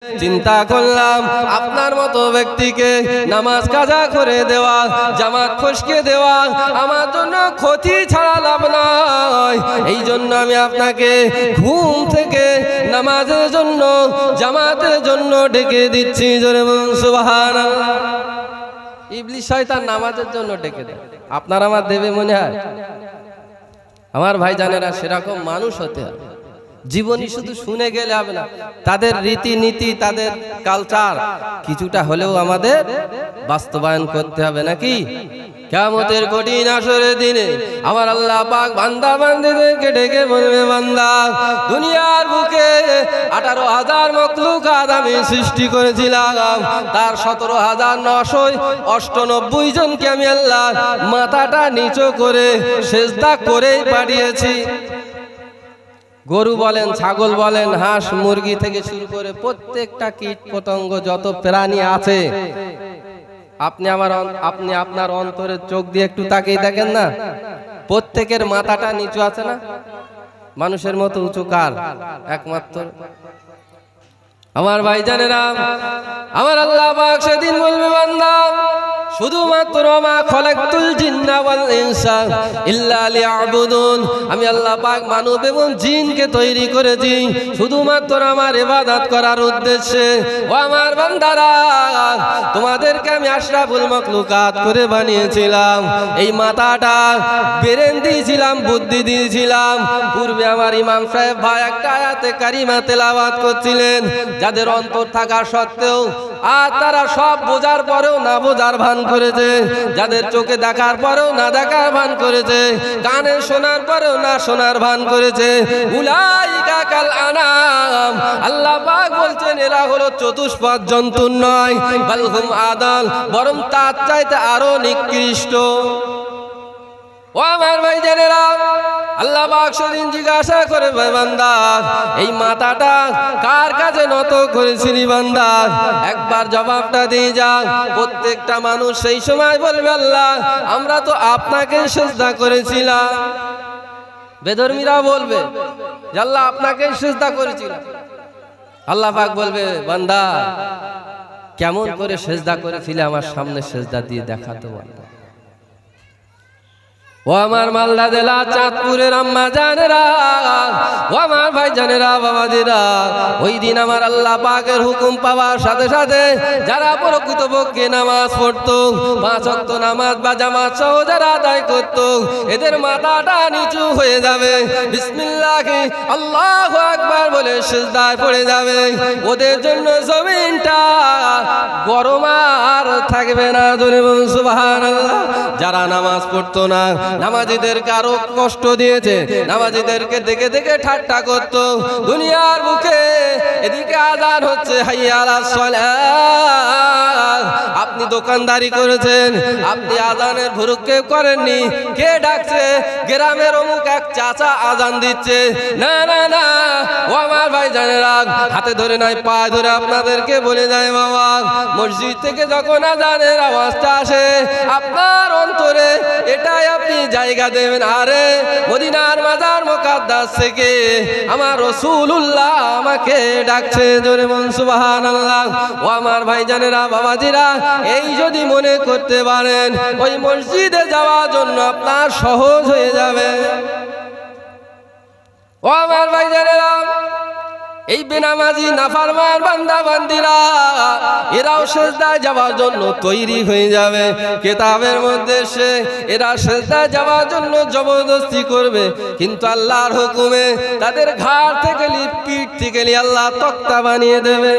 চিন্তা করলাম আপনার মতো ব্যক্তিকে নামাজ কাজা করে দেওয়া, জামাত ফসকে দেওয়া আমার জন্য ক্ষতি ছাড়া লাভ নয়। এই জন্য আমি আপনাকে ঘুম থেকে নামাজের জন্য, জামাতের জন্য ডেকে দিচ্ছি। জোরে বলুন সুবহানাল্লাহ। ইবলিস শয়তান নামাজের জন্য ডেকে দেয়, আপনার আমার দেবে মনে হয়? আমার ভাইজানেরা, সেরকম মানুষ হতে হবে। জীবনী শুধু শুনে গেলে হবে না, তাদের রীতিনীতি, তাদের কালচার কিছুটা হলেও আমাদের বাস্তবায়ন করতে হবে, নাকি? কিয়ামতের কঠিন আসরের দিনে আমার আল্লাহ পাক বান্দা বান্দীদেরকে ডেকে বলবে, বান্দা, দুনিয়ার বুকে 18,000 মখলুকাত আমি সৃষ্টি করেছিলাম, তার 17,998 জনকে আমি আল্লাহ মাথাটা নিচু করে সিজদা করেই পাঠিয়েছি। গরু বলেন, ছাগল বলেন, হাঁস মুরগি থেকে শুরু করে প্রত্যেকটা কীট পতঙ্গ যত প্রাণী আছে, আপনি আপনার অন্তরের চোখ দিয়ে একটু তাকিয়ে দেখেন না, প্রত্যেকের মাথাটা নিচু আছে না? মানুষের মতো উঁচু কার? একমাত্র আমার ভাইজানেরা, আমার আল্লাহ পাক সেদিন বলবে, বান্দা, শুধুমাত্র মা খলাকতুল জিন্না ওয়াল ইনসা ইল্লা লিয়াবুদুন, আমি আল্লাহ পাক মানব এবং জিনকে তৈরি করেছি শুধুমাত্র আমার ইবাদত করার উদ্দেশ্যে। ও আমার বান্দারা, তোমাদেরকে আমি আশরাফুল মাখলুকাত করে বানিয়েছিলাম। এই মাথাটা ব্রেন দিয়েছিলাম, বুদ্ধি দিয়েছিলাম। পূর্বে আমার ইমাম সাহেব ভাই একটা আয়াতে কারিমা তেলাওয়াত করছিলেন, যাদের অন্তর থাকা সত্ত্বেও আর তারা সব বোঝার পরেও না বোঝার ভান করেছে, যাদের চোখে দেখার পরেও না দেখার ভান করেছে, কানে শোনার পরেও না শোনার ভান করেছে, উলাইকা কাল আনাম, আল্লাহ পাক বলছেন এরা হলো চতুষ্পদ জন্তু নয়, বাল হুম আদাল, বরং তার চাইতে আরো নিকৃষ্ট। ও আমার ভাইজানেরা, আল্লাহ পাক সেদিন জিজ্ঞাসা করে, বান্দা, এই মাথাটা কার কাছে নত করেছিলি বান্দা? একবার জবাবটা দিয়ে যা। প্রত্যেকটা মানুষ সেই সময় বলবে, আল্লাহ, আমরা তো আপনাকে সিজদা করেছিলাম। বেধর্মীরা বলবে, আল্লাহ আপনাকে সিজদা করেছিলাম। আল্লাহ পাক বলবে, বান্দা, কেমন করে সিজদা করেছিলে আমার সামনে সিজদা দিয়ে দেখাতে বল। ও আমার মালদা জেলা চাঁদপুরের আম্মা জানেরা, ও আমার ভাই জানেরা, বাবাজিরা, ওই দিন আমার আল্লাহ পাকের হুকুম পাওয়ার সাথে সাথে যারা প্রকৃতপক্ষে নামাজ পড়তো, 5 ওয়াক্ত নামাজ বা জামাত সহ যারা আদায় করতো, এদের মাথাটা নিচু হয়ে যাবে, বিসমিল্লাহি আল্লাহু আকবার বলে সিজদায় পড়ে যাবে। ওদের জন্য জমিনটা গরম আর থাকবে না। জোরে বলুন সুবহানাল্লাহ। যারা নামাজ পড়তো না, নামাজীদেরকে আরো কষ্ট দিয়েছে, নামাজীদেরকে দেখে দেখে ঠাট্টা করত। দুনিয়ার বুকে এদিকে আযান হচ্ছে, হাইয়া আলাস সালাহ, আপনি দোকানদারি করেছেন, আপনি আযানের ভুরুকে করেননি, কে ডাকছে? গ্রামের অমুক এক চাচা আযান দিচ্ছে। না না না, ও আমার ভাইজানেরা, হাতে ধরে নাই পায়ে ধরে আপনাদেরকে বলে যায়, বাবা, মসজিদ থেকে যখন আযানের আওয়াজটা আসে, আপনার অন্তরে এটাই আপনি জায়গা দেবেন, আরে মদিনার মাজার মুকাদ্দাস থেকে আমার রাসূলুল্লাহ আমাকে ডাকছে। জোরে বলুন সুবহানাল্লাহ। ও আমার ভাইজানেরা, বাবাজিরা, এই যদি মনে করতে পারেন, ওই মসজিদে যাওয়ার জন্য আপনার সহজ হয়ে যাবে। ও আমার ভাইজানেরা, এই বেনামাজি নাফরমান বান্দা বান্দিরা এরাও সিজদায় যাওয়ার জন্য তৈরি হয়ে যাবে। কিতাবের মধ্যে সে এরা সিজদায় যাওয়ার জন্য জবরদস্তি করবে, কিন্তু আল্লাহর হুকুমে তাদের ঘাড় থেকে পিঠ থেকে আল্লাহ তক্তা বানিয়ে দেবে।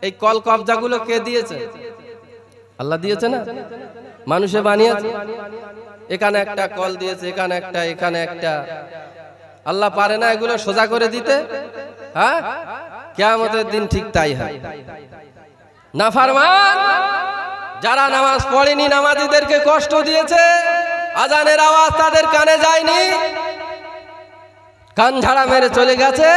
এই কল কবজাগুলো কে দিয়েছে? আল্লাহ দিয়েছে না? মানুষে বানিয়েছে। এখানে একটা কল দিয়েছে, এখানে একটা, এখানে একটা। আল্লাহ পারে না এগুলো সোজা করে দিতে? হ্যাঁ, কিয়ামতের দিন ঠিক তাই হয়। নাফরমান যারা নামাজ পড়েনি, নামাজীদেরকে কষ্ট দিয়েছে, আযানের আওয়াজ তাদের কানে যায়নি, কান ঝাড়া মেরে চলে গেছে,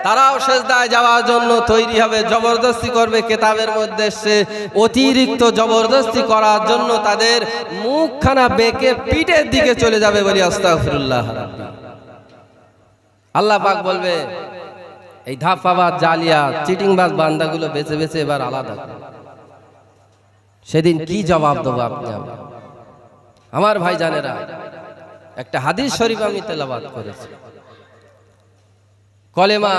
তারাও সিজদায় যাওয়ার জন্য তৈরি হবে, জবরদস্তি করবে। কিতাবের মধ্যে সে অতিরিক্ত জবরদস্তি করার জন্য তাদের মুখখানা বেঁকে পিঠের দিকে চলে যাবে। বলি আস্তাগফিরুল্লাহ। আল্লাহ পাক বলবে, এই ধাপ্পাবাজ, জালিয়া, চিটিংবাজ বান্দাগুলো বেছে বেছে এবার আলাদা করে। সেদিন কি জবাব দেবো আপনি আমি? আমার ভাইজানেরা, একটা হাদিস শরীফ আমি তেলাওয়াত করেছি। কলেমা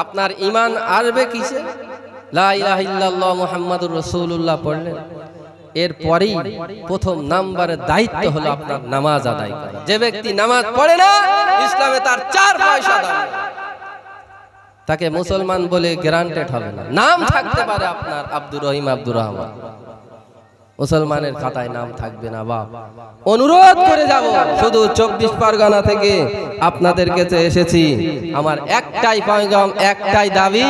আপনার ঈমান আসবে কিসে? লা ইলাহা ইল্লাল্লাহ মুহাম্মাদুর রাসূলুল্লাহ পড়লেন, এরপরেই প্রথম নাম্বারের দায়িত্ব হলো আপনার নামাজ আদায় করা। যে ব্যক্তি নামাজ পড়ে না, ইসলামে তার 4 পয়সা দাম নেই, তাকে মুসলমান বলে গ্যারান্টেড হবে না। নাম থাকতে পারে আপনার আব্দুর রহিম, আব্দুর রহমান, মুসলমানের খাতায় নাম থাকবে না। বাপ, অনুরোধ করে যাব, শুধু 24 পরগনা থেকে আপনাদের কাছে এসেছি। আমার একটাই পয়গাম, একটাই দাবি,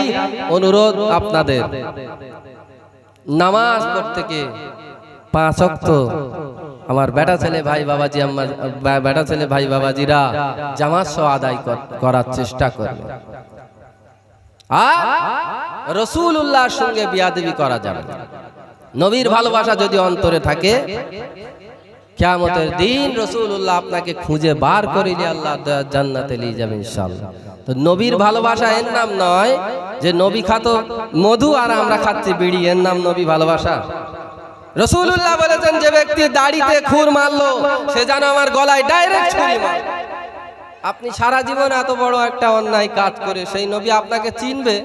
অনুরোধ আপনাদের, নামাজ পড়তে কে 5 ওয়াক্ত আমার বেটা ছেলে ভাই বাবাজি, আমার বেটা ছেলে ভাই বাবাজিরা জামাত সহ আদায় করার চেষ্টা করবে। আর রাসূলুল্লাহর সঙ্গে বিয়াদবি করা যাবে না। নবীর ভালোবাসা যদি অন্তরে থাকে, কিয়ামতের দিন রাসূলুল্লাহ আপনাকে খুঁজে বার করে নিয়ে আল্লাহ জান্নাতে নিয়ে যাবে ইনশাআল্লাহ। তো নবীর ভালোবাসা এর নাম নয় যে নবী খাতো মধু আর আমরা খাচ্ছি বিড়ি, এর নাম নবী ভালোবাসা? রাসূলুল্লাহ বলেছেন, যে ব্যক্তি দাড়িতে খুর মারলো সে যেন আমার গলায় ডাইরেক্ট ছুরি মারে। আপনি সারা জীবন এত বড় একটা অন্যায় কাজ করে সেই নবী আপনাকে চিনবে?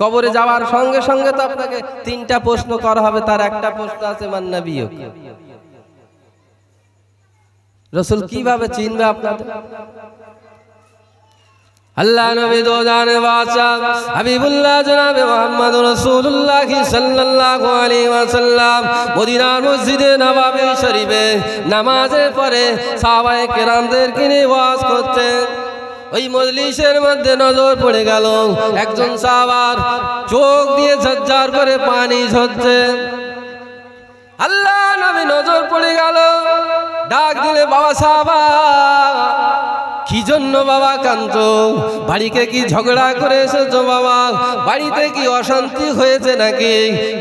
কবরে যাওয়ার সঙ্গে সঙ্গে তো আপনাকে 3টা প্রশ্ন করা হবে, তার একটা প্রশ্ন আছে মান নবিয়্যুক। রাসূল কিভাবে চিনবে আপনাদের? আল্লাহ নবী দো জানে বাদশা হাবিবুল্লাহ জনাবে মুহাম্মদ রাসূলুল্লাহ সাল্লাল্লাহু আলাইহি ওয়াসাল্লাম মদিনার মসজিদে নববী শরীফে নামাজের পরে সাহাবায়ে কেরামদেরকে নিয়ে ওয়াজ করতেন। ওই মজলিসের মধ্যে নজর পড়ে গেল একজন সাহাবার চোখ দিয়ে ঝরঝর করে পানি ঝরছে। আল্লাহ নবী নজর পড়ে গেল, ডাক দিলে, বাবা সাহাবা, কি জন্য বাবা কাঁদছো? বাড়িতে কি ঝগড়া করে এসেছো বাবা? বাড়িতে কি অশান্তি হয়েছে নাকি?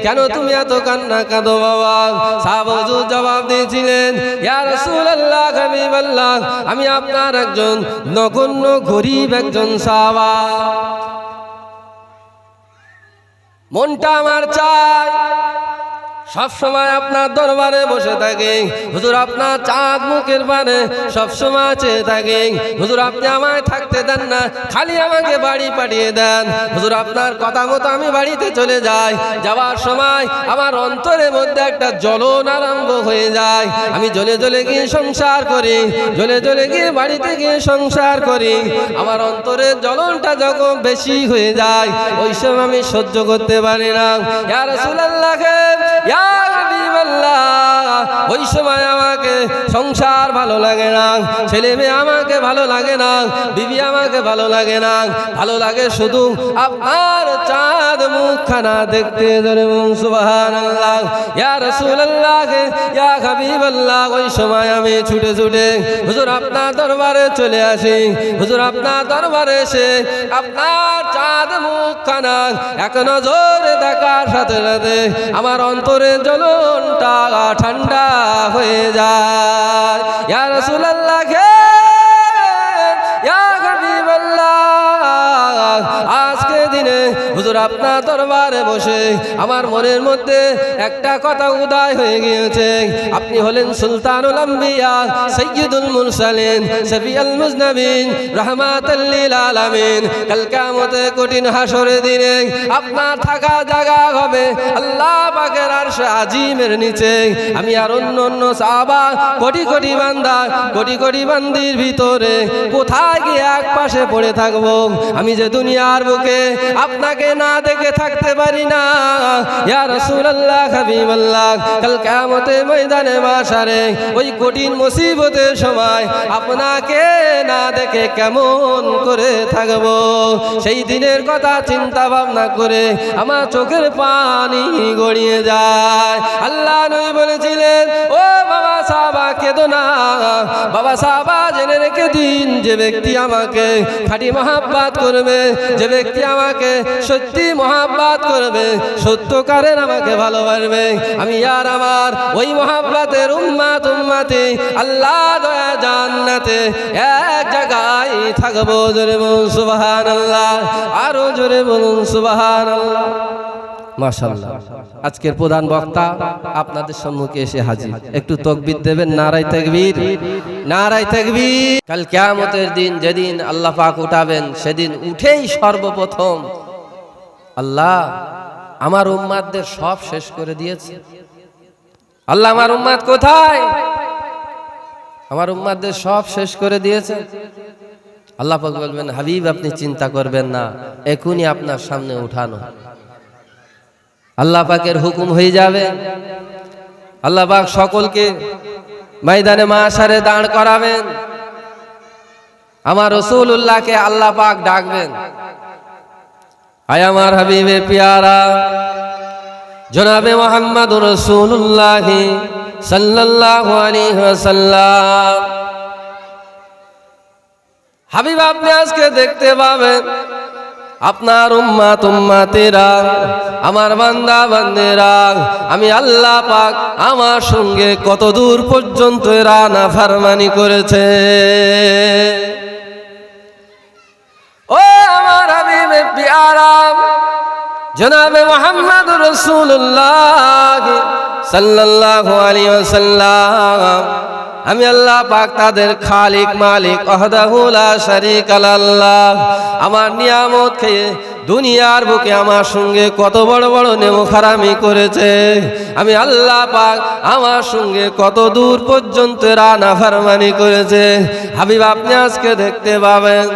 কেন তুমি এত কান্না কাঁদো বাবা? সাহাবা হুজুর জবাব দিয়েছিলেন, ইয়া রাসূলুল্লাহ, হাবিবাল্লাহ, আমি আপনার একজন নগণ্য গরীব একজন সাহাবা, মনটা আমার চাই সব সময় আপনার দরবারে বসে থাকে। হুজুর আপনার চাঁদ মুখের পানে সব সময় চেয়ে থাকে। হুজুর আপনি আমায় থাকতে দেন না, খালি আমাকে বাড়ি পাঠিয়ে দেন। হুজুর আপনার কথা মতো আমি বাড়িতে চলে যাই। যাওয়ার সময় আমার অন্তরের মধ্যে একটা জ্বলন আরম্ভ হয়ে যায়। আমি জ্বলে জ্বলে গিয়ে সংসার করি, জ্বলে জ্বলে গিয়ে বাড়িতে গিয়ে সংসার করি। আমার অন্তরের জ্বলনটা যখন বেশি হয়ে যায়, ওই সময় আমি সহ্য করতে পারি না। ইয়া রাসূলুল্লাহ, ওই সময় আমাকে সংসার ভালো লাগে না, ছেলে মেয়ে আমাকে ভালো লাগে না, বিবি আমাকে ভালো লাগে না, ভালো লাগে শুধু আপনার চাঁদ মুখখানা দেখতে। সুবহানাল্লাহ, ইয়া রাসূলুল্লাহ, ইয়া হাবিবাল্লাহ, ওই সময় আমি ছুটে ছুটে হুজুর আপনার দরবারে চলে আসি। হুজুর আপনার দরবারে এসে আপনার চাঁদ মুখখানা এক নজরে দেখার সাথে সাথে আমার অন্তরের জ্বলনটা ঠান্ডা হয়ে যায়। ইয়া রাসূলুল্লাহ, ইয়া হাবিবাল্লাহ, আজকে দিনে হুজুর আপনার দরবারে বসে আমার মনের মধ্যে একটা কথা উদয় হয়ে গিয়েছে। আপনি হলেন সুলতানুল আম্বিয়া, সাইয়্যিদুল মুরসালিন, শফিউল মুজনাবিন, রাহমাতাল লিল আলামিন। কাল কিয়ামতে কঠিন হাসরের দিনে আপনার থাকা জায়গা হবে আল্লাহ পাকের আরশ আজিমের নিচে। আমি আর অন্য অন্য সাহাবা, কোটি কোটি বান্দা, কোটি কোটি বান্দির ভিতরে কোথায় গিয়ে এক পাশে পড়ে থাকবো? আমি যে দুনিয়ার বুকে আপনাকে না দেখে থাকতে পারি না। ইয়া রাসূলুল্লাহ, হাবিবাল্লাহ, কাল কিয়ামতের ময়দানে মাশারে ওই কঠিন মুসিবতের সময় আপনাকে না দেখে কেমন করে থাকবো? সেই দিনের কথা চিন্তা ভাবনা করে আমার চোখের পানি গড়িয়ে যায়। আল্লাহ নবী বলেছিলেন, ও বাবা সাহাবা কেঁদো না, বাবা সাহাবা জেনে রেখে দিন, যে ব্যক্তি আমাকে খাঁটি মহাব্বত করবে, যে ব্যক্তি আমাকে সত্যি মহাব্বত করবে, সত্যকারের আমাকে ভালোবাসবে, আমি আর আমার ওই মহাব্বতের উম্মত উম্মতি আল্লাহ দয়া জান্নাতে এক জায়গায় থাকবো। জোরে বলুন সুবহানাল্লাহ, আরো জোরে বলুন সুবহানাল্লাহ। মাশাআল্লাহ। আজকের প্রধান বক্তা আপনাদের সম্মুখে এসে হাজির, একটু তাকবীর দেবেন। নারায়ে তাকবীর, নারায়ে তাকবীর। কাল কিয়ামতের দিন যেদিন আল্লাহ পাক উঠাবেন, সেদিন উঠেই সর্বপ্রথম আল্লাহ আমার উম্মতদের সব শেষ করে দিয়েছে। আল্লাহ আমার উম্মত কোথায়? আমার উম্মতদের সব শেষ করে দিয়েছে। আল্লাহ পাক বলবেন, হাবিব আপনি চিন্তা করবেন না, এখনই আপনার সামনে উঠানো। আল্লাহ পাকের হুকুম হয়ে যাবে। আল্লাহ পাক সকলকে ময়দানে মাশারে দাঁড় করাবেন। আমার রাসূলুল্লাহকে আল্লাহ পাক ডাকবেন, আয় আমার হাবিবে পিয়ারা জনাবে মুহাম্মদুর রাসূলুল্লাহ সাল্লাল্লাহু আলাইহি ওয়াসাল্লাম। হাবিব আপনি আজকে দেখতে পাবেন আপনার উম্মত উম্মতেরা, আমার বান্দা বান্দেরা, আমি আল্লাহ পাক আমার সঙ্গে কত দূর পর্যন্ত এরা নাফরমানি করেছে। ও আমার হাবিবে পিয়ারা জনাবে মুহাম্মদুর রাসূলুল্লাহ সাল্লাল্লাহু আলাইহি ওয়াসাল্লাম, আমি আল্লাহ পাক তাদের খালিক মালিক ওয়াহদাহু লা শারীকা লাল্লাহ, আমার নিয়ামত খেয়ে দুনিয়ার বুকে আমার সঙ্গে কত বড় বড় নেমখারামি করেছে। আমি আল্লাহ পাক আমার সঙ্গে কত দূর পর্যন্ত এরা নাফরমানি করেছে। হাবিব আপনি আজকে দেখতে পাবেন।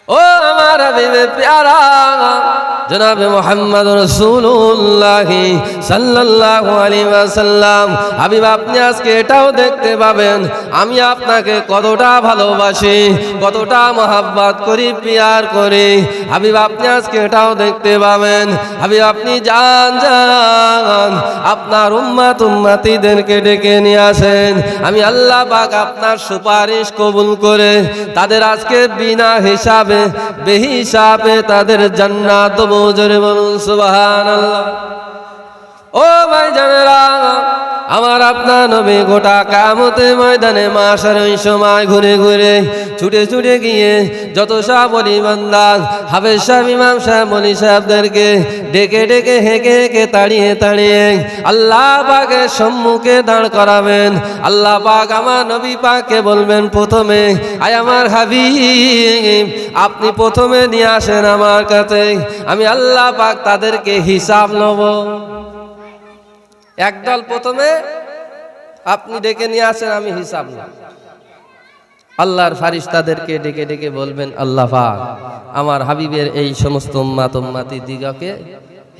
ও আমার হাবিবে প্যারা জনাবে মুহাম্মদ রাসূলুল্লাহ সাল্লাল্লাহু আলাইহি ওয়াসাল্লাম, হাবিব আপনি আজকে এটাও দেখতে পাবেন আমি আপনাকে কতটা ভালোবাসি, কতটা মহব্বত করি, প্যার করি। হাবিব আপনি আজকে এটাও দেখতে পাবেন। হাবিব আপনি যান যান আপনার উম্মত উম্মতিদেরকে ডেকে নিয়ে আসেন, আমি আল্লাহ পাক আপনার সুপারিশ কবুল করে তাদের আজকে বিনা হিসাবে বেহিসাবে তাদের জান্নাত দেব। জোরে বলুন সুবহানাল্লাহ। ও ভাইজানেরা, আমার আপনার নবী গোটা কিয়ামতের ময়দানে মাশারের ওই সময় ঘুরে ঘুরে ছুটে ছুটে গিয়ে যত সব ওলি বান্দা হাফেজ সাহেব, ইমাম সাহেব, ওলি সাহেবদেরকে ডেকে ডেকে হেঁকে হেঁকে তাড়িয়ে তাড়িয়ে আল্লাহ পাকের সম্মুখে দাঁড় করাবেন। আল্লাহ পাক আমার নবী পাককে বলবেন, প্রথমে আয় আমার হাবিব আপনি প্রথমে নিয়ে আসেন আমার কাছে, আমি আল্লাহ পাক তাদেরকে হিসাব নেব। একদল প্রথমে আপনি ডেকে নিয়ে আসেন, আমি হিসাব নেব। আল্লাহর ফারিস্তাদেরকে ডেকে ডেকে বলবেন, আল্লাহ পাক আমার হাবিবের এই সমস্ত উম্মত উম্মতি দিগকে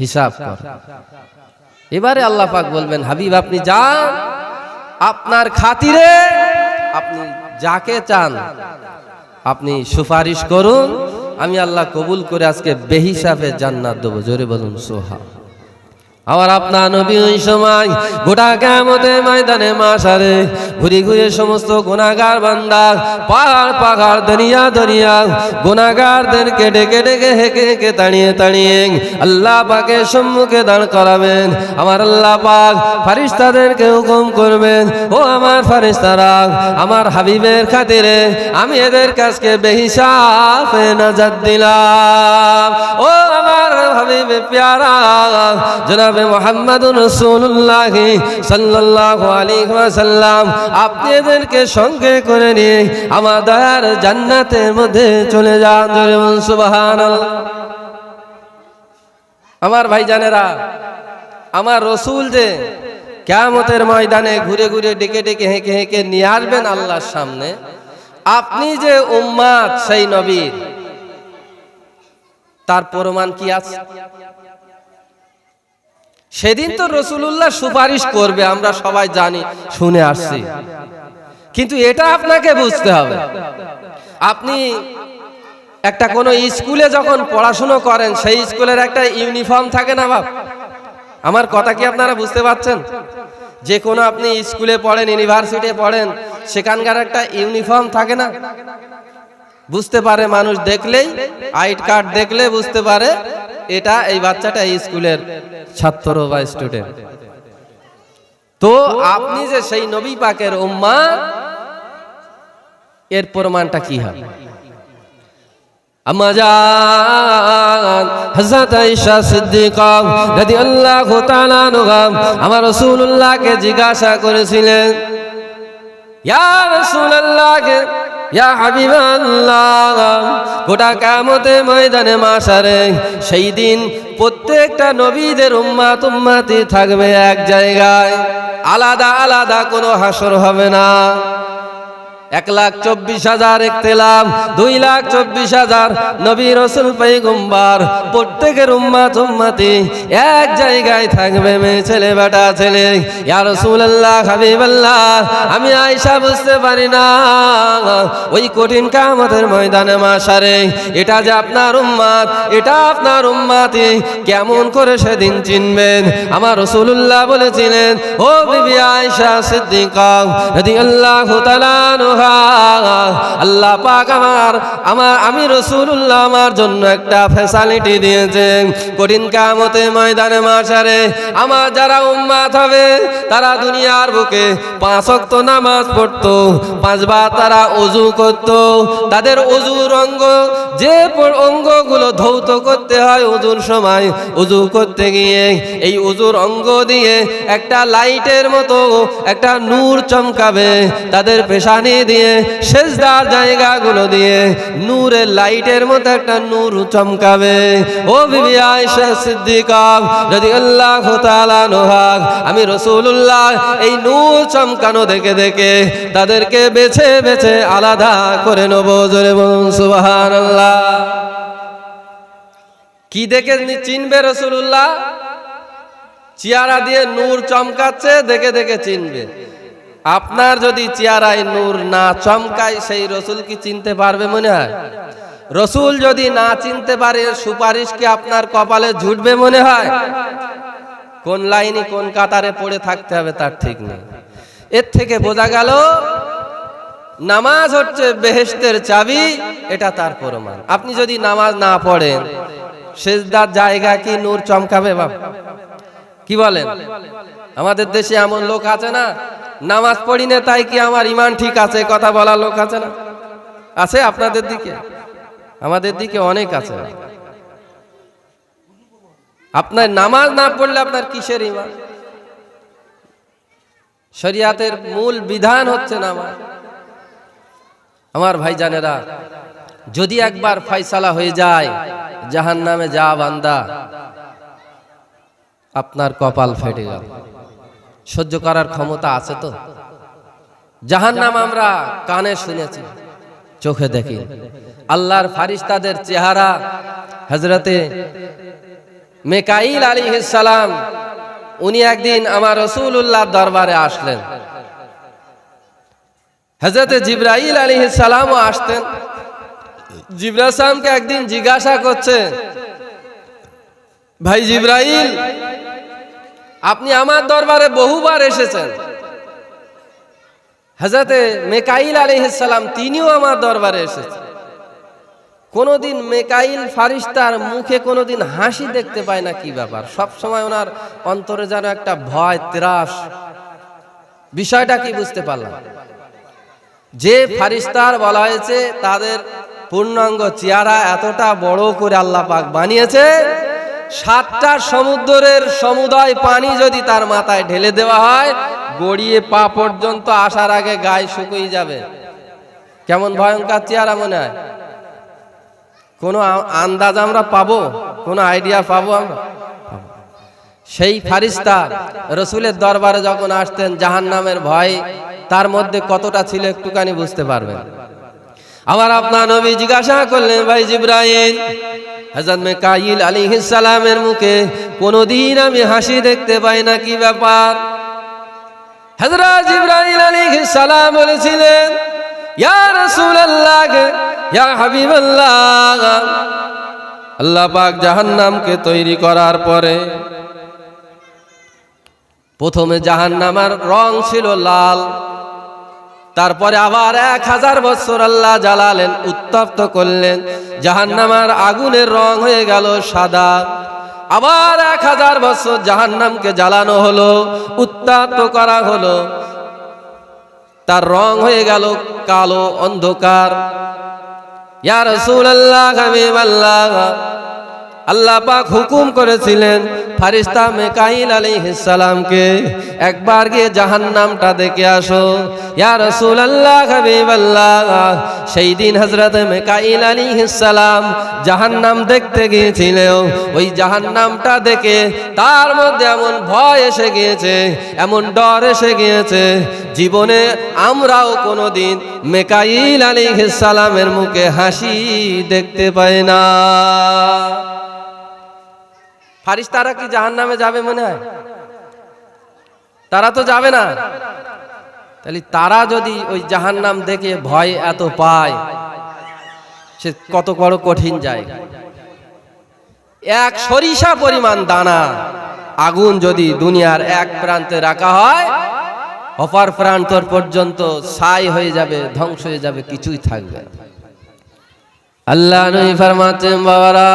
হিসাব কর। এবারে আল্লাহ পাক বলবেন, হাবিব আপনি যান, আপনার খাতিরে আপনি যাকে চান আপনি সুপারিশ করুন, আমি আল্লাহ কবুল করে আজকে বেহিসাবে জান্নাত দেব। জোরে বলুন সুবহান। আমার আপনার নবী ওই সময় গোটা কিয়ামতের ময়দানে মাশারে ঘুরে ঘুরে সমস্ত গুনাহগার বান্দা পাহাড় পাহাড় দরিয়া দরিয়া গুনাহগারদেরকে ডেকে ডেকে হেঁকে হেঁকে তাড়িয়ে তাড়িয়ে আল্লাহ পাকের সম্মুখে দাঁড় করাবেন। আমার আল্লাহ পাক ফারিস্তাদেরকে হুকুম করবেন, ও আমার ফারিস্তারা, আমার হাবিবের খাতিরে আমি এদের কাছকে বেহিসাবে নাজাত দিলাম। ও আমার হাবিবে প্যারা জনাব মুহাম্মদুর রাসূলুল্লাহ সাল্লাল্লাহু আলাইহি ওয়াসাল্লাম, আপনি এদেরকে সঙ্গে করে নিয়ে আমার দয়ার জান্নাতের মধ্যে চলে যান। জোরে বলুন সুবহানাল্লাহ। আমার ভাইজানেরা, আমার রাসূল যে কিয়ামতের ময়দানে ঘুরে ঘুরে ডেকে ডেকে হেঁকে হেঁকে নিয়ে আসবেন আল্লাহর সামনে, আপনি যে উম্মত সেই নবীর, তার প্রমাণ কি আছে? সেদিন তো রাসূলুল্লাহ সুপারিশ করবে, আমরা সবাই জানি শুনে আসছি, কিন্তু এটা আপনাকে বুঝতে হবে। আপনি একটা কোনো স্কুলে যখন পড়াশোনা করেন, সেই স্কুলের একটা ইউনিফর্ম থাকে না বাপ? আমার কথা কি আপনারা বুঝতে পারছেন? যে কোনো আপনি স্কুলে পড়েন, ইউনিভার্সিটি পড়েন, সেখানকার একটা ইউনিফর্ম থাকে না? বুঝতে পারে মানুষ দেখলেই, আইডি কার্ড দেখলে বুঝতে পারে এটা এই বাচ্চাটা এই স্কুলের ছাত্র বা স্টুডেন্ট। তো আপনি যে সেই নবী পাকের উম্মত, এর প্রমাণটা কি হয়? আম্মা জান হযরত আয়েশা সিদ্দিকা রাদিয়াল্লাহু তাআলা আনহা আমার রাসূলুল্লাহকে জিজ্ঞাসা করেছিলেন, ইয়া রাসূলুল্লাহ, ইয়া হাবিবাল্লাহ, গোটা কিয়ামতের ময়দানে মাশারে সেই দিন প্রত্যেকটা নবীদের উম্মত উম্মতি থাকবে এক জায়গায়, আলাদা আলাদা কোনো হাসর হবে না। 1,24,000 ইখতিলাফ, 2,24,000 নবী রাসূল পয়গম্বর, প্রত্যেকের উম্মত উম্মতি এক জায়গায় থাকবে, মেয়ে ছেলে বেটা ছেলে। ইয়া রাসূলুল্লাহ, হাবিবাল্লাহ, আমি আয়েশা বুঝতে পারি না ওই কঠিন কিয়ামতের ময়দানে মাশারে এটা যে আপনার উম্মত, এটা আপনার উম্মতি, কেমন করে সেদিন চিনবেন? আমার রাসূলুল্লাহ বলেছিলেন, ও বিবি আয়েশা সিদ্দিকা রাদিয়াল্লাহু তাআলা আনহা, আল্লাহ পাক আমি রাসূলুল্লাহ আমার জন্য একটা ফ্যাসিলিটি দিয়েছেন। কঠিন কিয়ামতের ময়দানে মাশারে আমার যারা উম্মত হবে তারা দুনিয়ার বুকে 5 ওয়াক্ত নামাজ পড়তো, 5 বার তারা ওযু করত। তাদের ওযুর অঙ্গ, যে অঙ্গগুলো ধৌত করতে হয় ওযুর সময়, ওযু করতে গিয়ে এই ওযুর অঙ্গ দিয়ে একটা লাইটের মতো একটা নূর চমকাবে, তাদের পেশানি দিয়ে সেজদার জায়গাগুলো দিয়ে নূরের লাইটের মতো একটা নূর চমকাবে। ও বিবি আয়েশা সিদ্দিকা রাদিয়াল্লাহু তাআলা আনহা, আমি রাসূলুল্লাহ এই নূর চমকানো দেখে দেখে তাদেরকে বেছে বেছে আলাদা করে নেব। জোরে বলুন সুবহানাল্লাহ। কি দেখে চিনবে রাসূলুল্লাহ? চেহারা দিয়ে নূর চমকাচ্ছে, দেখে দেখে চিনবে। আপনার যদি চেহারায় নূর না চমকায়, সেই রসুল কি চিনতে পারবে মনে হয়? রসুল যদি না চিনতে পারে, সুপারিশ কি আপনার কপালে জুটবে মনে হয়? কোন লাইনে কোন কাতারে পড়ে থাকতে হবে তার ঠিক নেই। এর থেকে বোঝা গেল নামাজ হচ্ছে বেহেশতের চাবি, এটা তার প্রমাণ। আপনি যদি নামাজ না পড়েন, সেজদার জায়গা কি নূর চমকাবে? বাবা কি বলেন? আমাদের দেশে এমন লোক আছে না, নামাজ পড়ি না তাই কি আমার ইমান ঠিক আছে, কথা বলার লোক আছে না? আছে আপনাদের দিকে? আমাদের দিকে অনেক আছে। আপনার নামাজ না পড়লে আপনার কিসের ইমান? শরিয়াতের মূল বিধান হচ্ছে নামাজ। আমার ভাইজানেরা, যদি একবার ফয়সালা হয়ে যায় জাহান্নামে যা বান্দা, আপনার কপাল ফেটে গেল। সহ্য করার ক্ষমতা আছে তো? জাহান্নাম আমরা কানে শুনেছি, চোখে দেখি। আল্লাহর ফারিস্তাদের চেহারা, হযরতে মিকাইল আলাইহিস সালাম, উনি একদিন আমার রাসূলুল্লাহর দরবারে আসলেন। হযরতে জিবরাইল আলাইহিস সালামও আসতেন। জিবরাইল সালামকে একদিন জিজ্ঞাসা করছে, ভাই জিবরাইল, আপনি আমার দরবারে বহুবার এসেছেন। হযরতে মিকাইল আলাইহিস সালাম তিনিও আমার দরবারে এসেছেন। কোনদিন মিকাইল ফারিস্তার মুখে কোনদিন হাসি দেখতে পায় না, কি ব্যাপার? সব সময় ওনার অন্তরে যেন একটা ভয়, ত্রাস। বিষয়টা কি বুঝতে পারলাম? যে ফারিস্তার বলা হয়েছে তাদের পূর্ণাঙ্গ চেহারা এতটা বড় করে আল্লাহ পাক বানিয়েছে, 7টা সমুদ্রের সমুদয় পানি যদি তার মাথায় ঢেলে দেওয়া হয়, গড়িয়ে পা পর্যন্ত আসার আগে গায়ে শুকিয়ে যাবে। কেমন ভয়ঙ্কর চেহারা মনে হয়? কোনো আন্দাজ আমরা পাবো? কোনো আইডিয়া পাবো আমরা? সেই ফারিস্তা রসুলের দরবারে যখন আসতেন, জাহান্নামের ভয় তার মধ্যে কতটা ছিল একটুখানি বুঝতে পারবেন। আমার আপনার নবী জিজ্ঞাসা করলেন, ভাই জিবরাইল, হযরত মিকাইল আলাইহিস সালামের মুখে কোনদিন আমি হাসি দেখতে পাই না, কি ব্যাপার? হযরত জিবরাইল আলাইহিস সালাম বলেছিলেন, ইয়া রাসূলুল্লাহ, ইয়া হাবিবাল্লাহ, আল্লাহ পাক জাহান্নামকে তৈরি করার পরে প্রথমে জাহান্নামের রং ছিল লাল, তারপরে আবার 1000 বছর আল্লাহ জ্বালালেন, উত্তপ্ত করলেন, জাহান্নামের আগুনের রং হয়ে গেল সাদা। আবার 1000 বছর জাহান্নামকে জ্বালানো হলো, উত্তপ্ত করা হলো, তার রং হয়ে গেল কালো অন্ধকার। ইয়া রাসূলুল্লাহ, হাবিবাল্লাহ, আল্লাহ পাক হুকুম করেছিলেন ফারিস্তা মিকাইল আলাইহিস সালামকে, একবার গিয়ে জাহান্নামটা দেখে আসো। ইয়া রাসূলুল্লাহ, হাবিবাল্লাহ, সেই দিন হযরত মিকাইল আলাইহিস সালাম জাহান্নাম দেখতে গিয়েছিল। ওই জাহান্নামটা দেখে তার মধ্যে এমন ভয় এসে গিয়েছে, এমন ডর এসে গিয়েছে, জীবনে আমরাও কোনোদিন মিকাইল আলাইহিস সালামের মুখে হাসি দেখতে পাই না। ফারিস্তারা কি জাহান্নামে যাবে মনে হয়? তারা তো যাবে না। তাহলে তারা যদি ওই জাহান্নাম দেখে ভয় এত পায়, সে কত বড় কঠিন জায়গা। এক সরিষা পরিমাণ দানা আগুন যদি দুনিয়ার এক প্রান্তে রাখা হয়, অপর প্রান্ত পর্যন্ত ছাই হয়ে যাবে, ধ্বংস হয়ে যাবে, কিছুই থাকবে না। আল্লাহ নবী ফরমাতেন, বাবারা,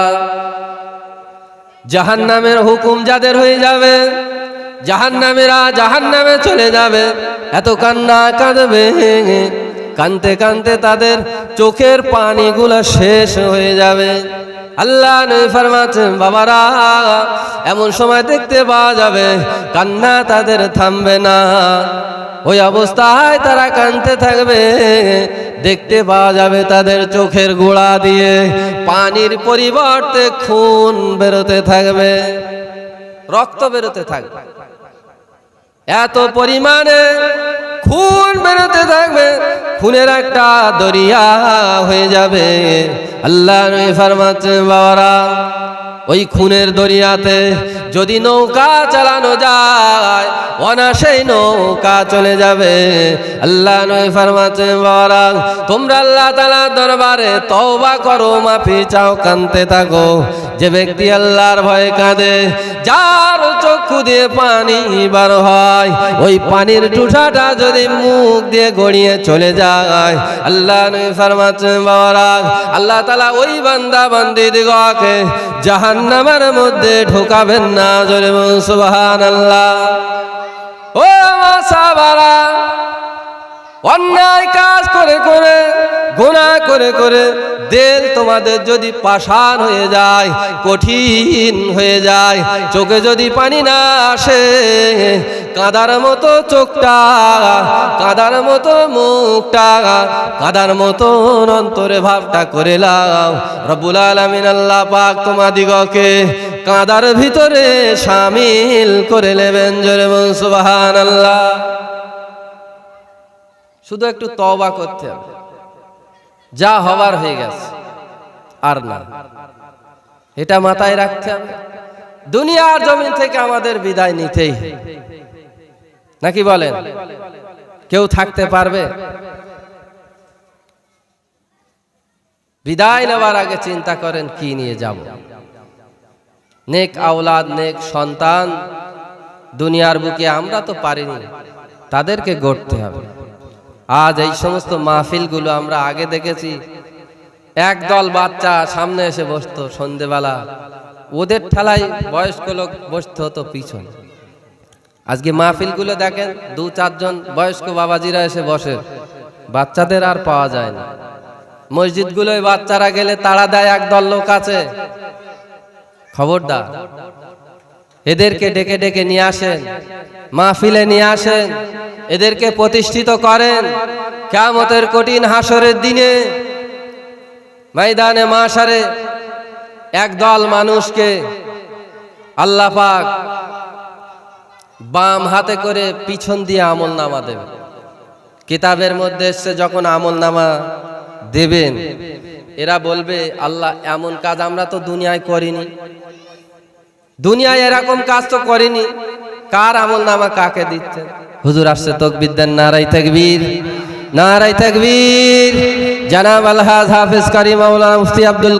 জাহান্নামের হুকুম যাদের হয়ে যাবে, জাহান্নামীরা জাহান্নামে চলে যাবে, এত কান্না কাঁদবে, কানতে কানতে তাদের চোখের পানিগুলো শেষ হয়ে যাবে। আল্লাহ নবী ফরমাতেন, বাবারা, এমন সময় দেখতে পাওয়া যাবে কান্না তাদের থামবে না, ওই অবস্থায় তারা কাঁদতে থাকবে। দেখতে পাওয়া যাবে তাদের চোখের গোড়া দিয়ে পানির পরিবর্তে খুন বেরোতে থাকবে, রক্ত বেরোতে থাকবে, এত পরিমাণে খুন বেরোতে থাকবে, খুনের একটা দরিয়া হয়ে যাবে। আল্লাহ নবী ফরমাচ্ছেন, বাবারা, ওই খুনের দরিয়াতে যদি নৌকা চালানো যায়, অনায়াসেই নৌকা চলে যাবে। আল্লাহ নবী ফরমাচ্ছেন, বাবারা, তোমরা আল্লাহ তাআলার দরবারে তওবা করো, মাফি চাও, কাঁদতে থাকো। যে ব্যক্তি আল্লাহর ভয়ে কাঁদে, যার চক্ষু দিয়ে পানি বার হয়, ওই পানির টুঠাটা যদি মুখ দিয়ে গড়িয়ে চলে যায়, আল্লাহ নবী ফরমাচ্ছেন, বাবারা, আল্লাহ তাআলা ওই বান্দা বান্দীদিগকে জাহান্নামের মধ্যে ঢোকাবেন না। জোরে বলুন সুবহানাল্লাহ। ও সাহাবারা, অন্যায় কাজ করে করে, গুনাহ করে করে দিল তোমাদের যদি পাষাণ হয়ে যায়, কঠিন হয়ে যায়, চোখে যদি পানি না আসে, কাদার মতো চোখটা, কাদার মতো মুখটা, কাদার মতো অন্তরে ভাবটা করে লাও। রব্বুল আলামিন আল্লাহ পাক তোমাদিগকে কাদার ভিতরে শামিল করে নেবেন। জোরে বলুন সুবহানাল্লাহ। শুধু একটু তওবা করতে হবে, যা হবার হয়ে গেছে, আর না, এটা মাথায় রাখতে হবে। দুনিয়ার জমিন থেকে আমাদের বিদায় নিতেই, নাকি বলেন? কেউ থাকতে পারবে? বিদায় নেওয়ার আগে চিন্তা করেন কি নিয়ে যাব। নেক আওলাদ, নেক সন্তান দুনিয়ার বুকে আমরা তো পারিনি, তাদেরকে গড়তে হবে। আজ এই সমস্ত মাহফিলগুলো আমরা আগে দেখেছি, একদল বাচ্চা সামনে এসে বসতো সন্ধেবেলা, ওদের ঠেলায় বয়স্ক লোক বসতে হতো পিছনে। আজকে মাহফিলগুলো দেখেন, 2-4 জন বয়স্ক বাবাজিরা এসে বসে, বাচ্চাদের আর পাওয়া যায় না। মসজিদগুলোয় বাচ্চারা গেলে তাড়া দেয় একদল লোক আছে, খবরদার, এদেরকে ডেকে ডেকে নিয়ে আসেন, মাহফিলে নিয়ে আসেন, এদেরকে প্রতিষ্ঠিত করেন। কিয়ামতের কঠিন হাসরের দিনে ময়দানে মাশারে একদল মানুষকে আল্লাহ পাক বাম হাতে করে পিছন দিয়ে আমলনামা দেবেন। কিতাবের মধ্যে এসে যখন আমলনামা দেবেন, এরা বলবে, আল্লাহ, এমন কাজ আমরা তো দুনিয়ায় করিনি, দুনিয়ায় এরকম কাজ তো করিনি, কার আমলনামা কাকে দিচ্ছেন? হুজুর আসছে, তাকবীর দেন, নারায়ে তাকবীর, নারায়ে তাকবীর। জনাব আলহাজ হাফেজ কারি মাওলানা মুফতি আব্দুল